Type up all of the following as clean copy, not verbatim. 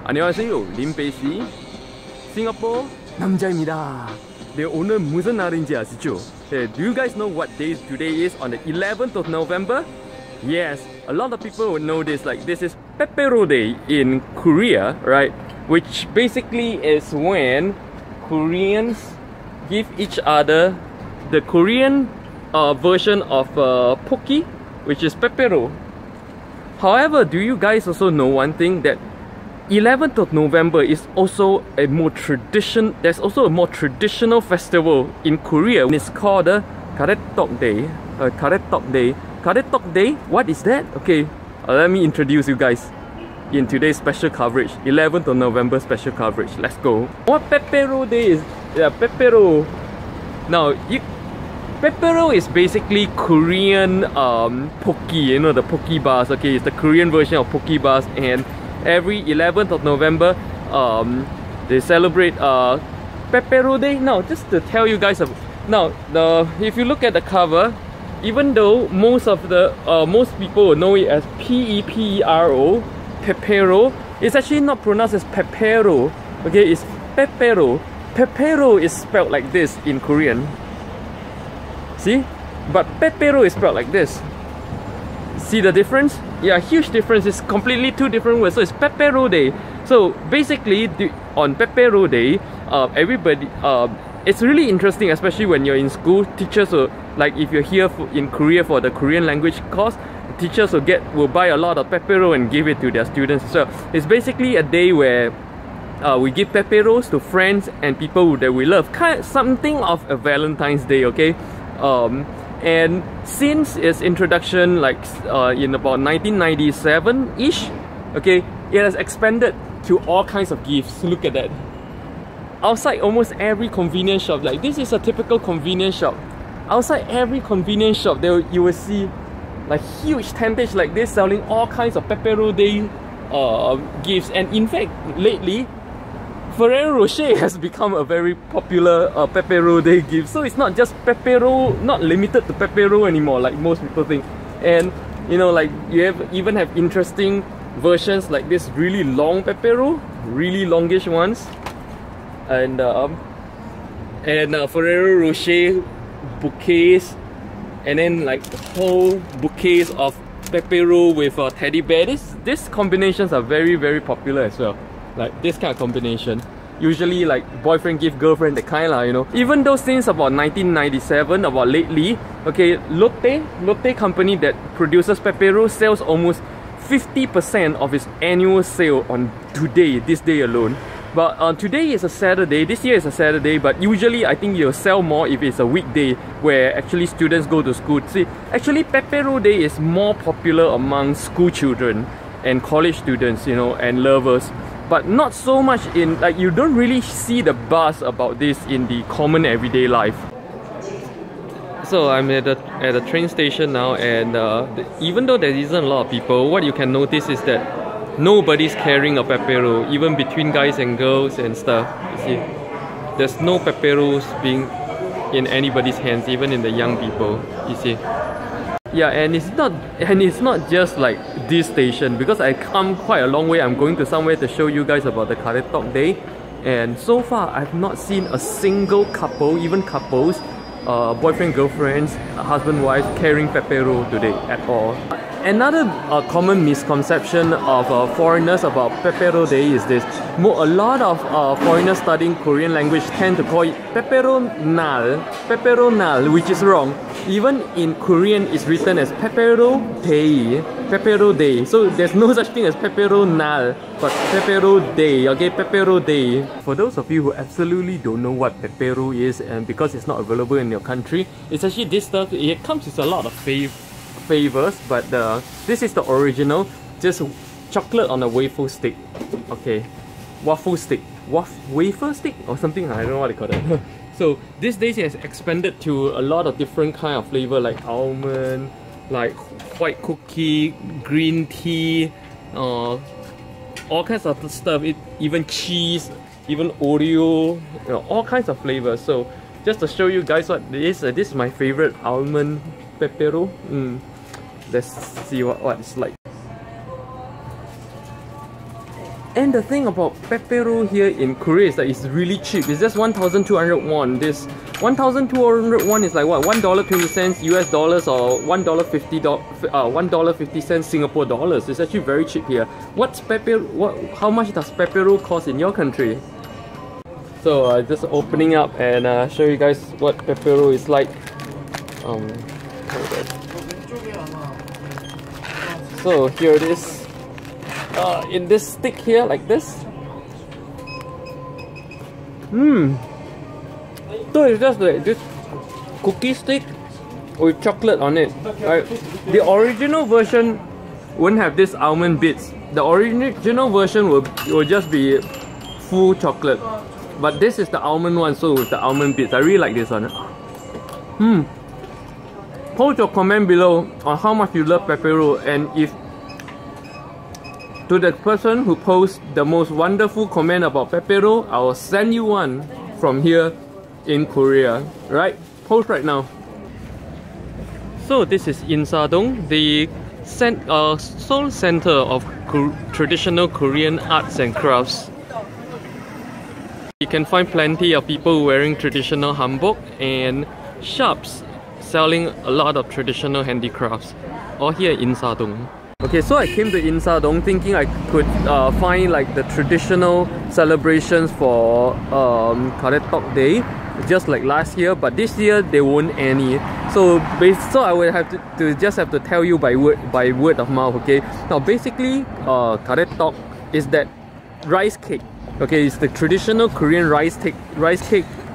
안녕하세요, Limpeh 씨. Singapore 남자입니다. 네, 오늘 무슨 날인지 아시죠? 네, do you guys know what day today is on the 11th of November? Yes, a lot of people would know this. Like, this is Pepero Day in Korea, right? Which basically is when Koreans give each other the Korean version of Pocky, which is Pepero. However, do you guys also know one thing, that 11th of November is also a more there's also a more traditional festival in Korea, and it's called the garaetteok Day. Garaetteok Day, what is that? Okay, let me introduce you guys in today's special coverage, 11th of November special coverage. Let's go. What Pepero Day is? Yeah, Pepero. Now, Pepero is basically Korean Pocky, you know, the Pocky bars. Okay, it's the Korean version of Pocky bars, and every 11th of November they celebrate Pepero Day. Now, just to tell you guys, if you look at the cover, even though most people will know it as P-E-P-E-R-O, Pepero, it's actually not pronounced as Pepero. Okay, it's Pepero. Pepero is spelled like this in Korean. See? But Pepero is spelled like this. See the difference? Yeah, huge difference. It's completely two different words. So it's Pepero Day. So basically, on Pepero Day, everybody, it's really interesting, especially when you're in school. Teachers will, like, if you're here in Korea for the Korean language course, teachers will buy a lot of Pepero and give it to their students. So it's basically a day where we give Peperos to friends and people that we love. Kind of something of a Valentine's Day, okay? And since its introduction, like in about 1997-ish, okay, it has expanded to all kinds of gifts. Look at that. Outside almost every convenience shop, like this is a typical convenience shop. Outside every convenience shop, you will see like huge tentage like this selling all kinds of Pepero Day gifts. And in fact, lately, Ferrero Rocher has become a very popular Pepero Day gift. So it's not just Pepero, not limited to Pepero anymore like most people think. And you know, like you even have interesting versions like this really long Pepero, really longish ones, and Ferrero Rocher bouquets, and then like whole bouquets of Pepero with a teddy bear. These combinations are very, very popular as well. Like this kind of combination, usually like boyfriend gift girlfriend, that kind of, you know. Even though since about 1997, about lately, okay, Lotte company that produces Pepero sells almost 50% of its annual sale on this day alone. But today is a Saturday, this year is a Saturday, but usually I think you'll sell more if it's a weekday where actually students go to school. See, actually Pepero Day is more popular among school children and college students, you know, and lovers. But not so much in, like, you don't really see the buzz about this in the common everyday life. So I'm at the train station now, and even though there isn't a lot of people, what you can notice is that nobody's carrying a Pepero, even between guys and girls and stuff. You see, there's no Peperos being in anybody's hands, even in the young people. You see. Yeah, and it's not just like this station, because I come quite a long way. I'm going to somewhere to show you guys about the Garaetteok Day, and so far I've not seen a single couple, even couples, boyfriend, girlfriends, husband, wife, carrying Pepero today at all. Another common misconception of foreigners about Pepero Day is this. A lot of foreigners studying Korean language tend to call it Pepero Nal, which is wrong. Even in Korean, it's written as Pepero Day. So there's no such thing as Pepero Nal, but Pepero Day, okay, Pepero Day. For those of you who absolutely don't know what Pepero is, and because it's not available in your country, it's actually this stuff. It comes with a lot of flavors, but this is the original, just chocolate on a waffle stick. Okay, waffle stick, wafer stick or something, I don't know what they call it. So these days it has expanded to a lot of different kind of flavor, like almond, like white cookie, green tea, all kinds of stuff. Even cheese, even Oreo, you know, all kinds of flavors. So just to show you guys what this is my favorite almond Pepero. Let's see what it's like. And the thing about Pepero here in Korea is that it's really cheap. It's just 1,200 won. This 1,200 won is like what, $1.20 US dollars or $1.50 Singapore dollars. It's actually very cheap here. What's Pepero? How much does Pepero cost in your country? So just opening up and show you guys what Pepero is like. So here it is. In this stick here, like this. So it's just like this cookie stick with chocolate on it. Right? The original version won't have this almond bits. The original version will just be full chocolate. But this is the almond one, so with the almond bits. I really like this one. Post your comment below on how much you love Pepero, and if to the person who posts the most wonderful comment about Pepero, I will send you one from here in Korea. Right? Post right now. So this is Insadong, the Seoul center of traditional Korean arts and crafts. You can find plenty of people wearing traditional hanbok and shops selling a lot of traditional handicrafts, all here in Insadong. Okay, so I came to Insadong thinking I could find like the traditional celebrations for garaetteok Day, just like last year, but this year there weren't any. So I would have to just have to tell you by word of mouth. Okay, now basically garaetteok is that rice cake. Okay, it's the traditional Korean rice cake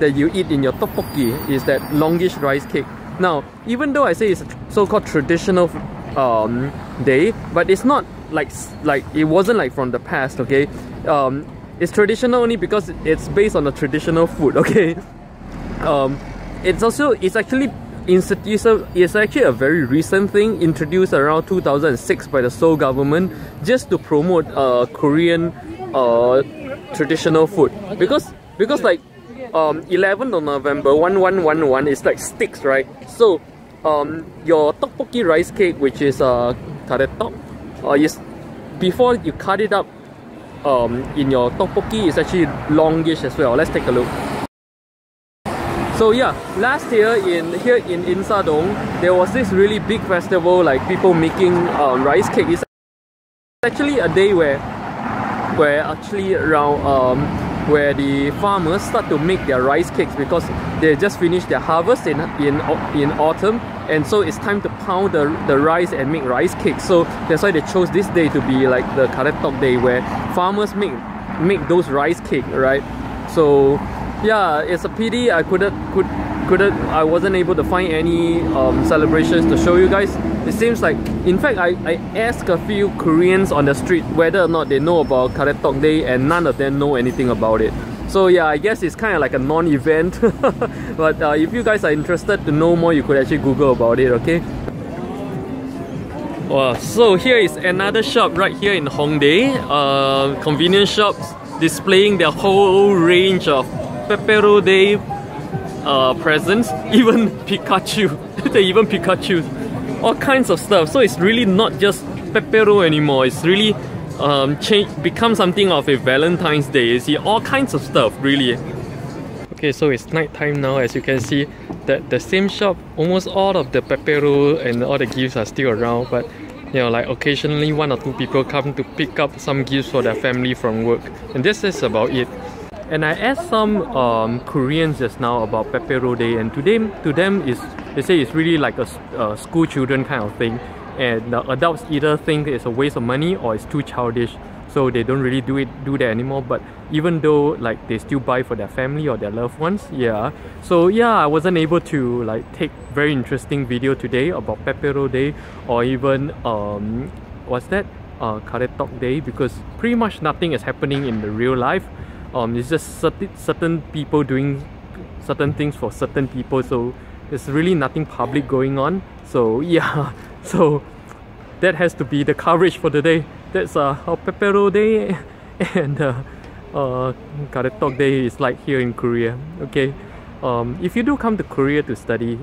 that you eat in your tteokbokki. Is that longish rice cake. Now, even though I say it's a so-called traditional day, but it's not like it wasn't like from the past. Okay, it's traditional only because it's based on the traditional food. Okay, it's actually a very recent thing, introduced around 2006 by the Seoul government just to promote Korean traditional food, because like 11th of November 1111 is like sticks, right? So your tteokbokki rice cake, which is garaetteok, before you cut it up in your tteokbokki, is actually longish as well. Let's take a look. So yeah, last year here in Insadong, there was this really big festival, like people making rice cake. It's actually a day where actually around where the farmers start to make their rice cakes, because they just finished their harvest in autumn, and so it's time to pound the rice and make rice cakes. So that's why they chose this day to be like the garaetteok Day, where farmers make those rice cake, right? So yeah, it's a pity I wasn't able to find any celebrations to show you guys. It seems like, in fact, I asked a few Koreans on the street whether or not they know about garaetteok Day, and none of them know anything about it. So yeah, I guess it's kind of like a non-event. But if you guys are interested to know more, you could actually Google about it, okay? Wow, so here is another shop right here in Hongdae. Convenience shops displaying their whole range of Pepero Day presents, even Pikachu. They even Pikachu, all kinds of stuff. So it's really not just Pepero anymore. It's really become something of a Valentine's Day. You see all kinds of stuff, really. Okay, so it's night time now. As you can see, that the same shop, almost all of the Pepero and all the gifts are still around, but you know, like occasionally one or two people come to pick up some gifts for their family from work, and this is about it. And I asked some Koreans just now about Pepero Day, and to them they say it's really like a school children kind of thing, and the adults either think it's a waste of money or it's too childish, so they don't really do that anymore. But even though like they still buy for their family or their loved ones, yeah. So yeah, I wasn't able to like take very interesting video today about Pepero Day, or even what's that, garaetteok Day, because pretty much nothing is happening in the real life. It's just certain people doing certain things for certain people, so there's really nothing public going on. So yeah, so that has to be the coverage for the day. That's how Pepero Day and garaetteok Day is like here in Korea. Okay, if you do come to Korea to study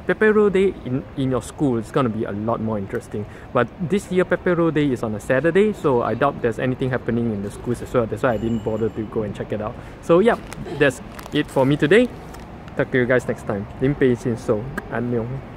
Pepero Day in your school is gonna be a lot more interesting. But this year Pepero Day is on a Saturday, so I doubt there's anything happening in the schools as well. That's why I didn't bother to go and check it out. So yeah, that's it for me today. Talk to you guys next time. Limpeh in Seoul. 안녕.